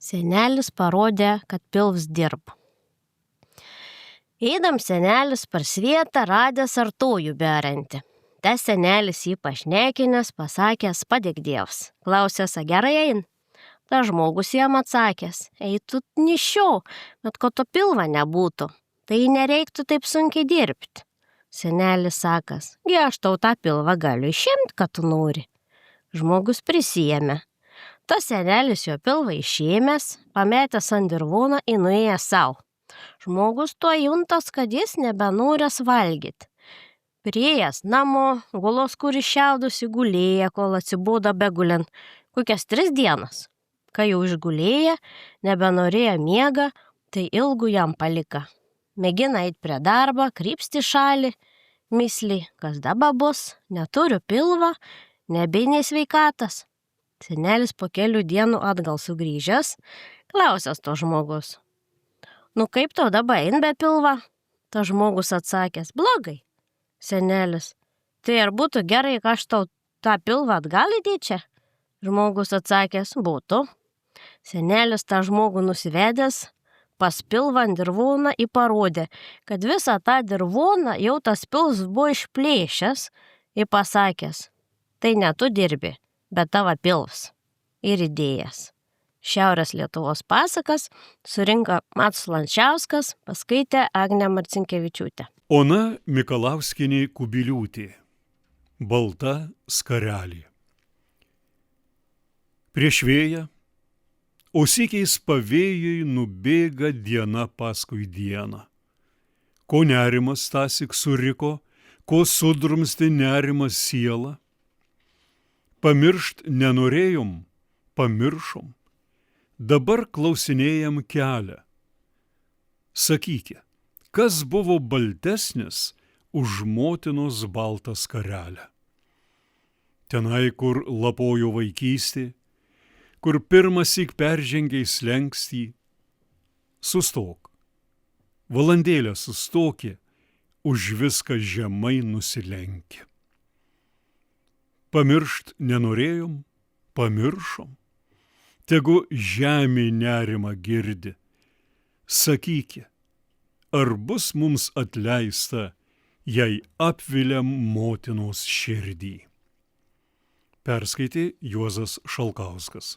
Senelis parodė, kad pilvs dirba. Eidam senelis per svietą radęs artojų beriantį. Tas senelis jį pašnekinęs, pasakęs, padėk Dievs. Klausęs, a gerai ein? Tas žmogus jam atsakęs, eitų nišio, bet ko to pilva nebūtų. Tai nereiktų taip sunkiai dirbti. Senelis sakas, gi aš tau tą pilvą galiu išimti, kad tu nori. Žmogus prisijėmė. Tas senelis jo pilvą išėmęs, pametęs ant dirvono ir nuėjęs savo. Žmogus tuo juntas, kad jis nebenorės valgyti. Priėjęs namo, gulos kur iššiaudusi gulėja, kol atsibodo begulint, kokias 3 dienas. Kai jau išgulėja, nebenorėjo miega, tai ilgų jam palika. Mėgina eit prie darbo, krypsti šalį, myslį, kas dabar bus, neturiu pilvo, nebeinė sveikatas. Senelis po kelių dienų atgal sugrįžęs, klausęs to žmogus. Nu kaip tau dabar ein be pilva? Tas žmogus atsakęs, blogai. Senelis, tai ar būtų gerai, kad aš tau tą pilvą atgal įdėčiau? Žmogus atsakęs, būtų. Senelis tą žmogų nusivedęs, pas pilvą ant dirvoną ir parodė, kad visą tą dirvoną jau tas pilvs buvo išplėšęs ir pasakęs, tai ne tu dirbi, bet tavo pilvs. Ir įdėjęs. Šiaurės Lietuvos pasakas surinko Matas Lančiauskas, paskaitė Agnė Marcinkevičiūtė. Ona Mikalauskienė Kubiliūtė. Balta skarelė. Prieš vėją, o sykiais pavėjai nubėga diena paskui dieną. Ko nerimas tąsyk suriko, ko sudrumsti nerimas siela. Pamiršt nenorėjom, pamiršom. Dabar klausinėjam kelią. Sakykė, kas buvo baltesnis už motinos baltą skarelę? Tenai, kur lapojo vaikystė, kur pirmąsyk peržengiai slenkstį, sustok. Valandėlę sustokė, už viską žemai nusilenkė. Pamiršt nenorėjom, pamiršom. Tegu žemė nerimą girdi. Sakykė, ar bus mums atleista, jei apviliam motinos širdį? Perskaitė Juozas Šalkauskas.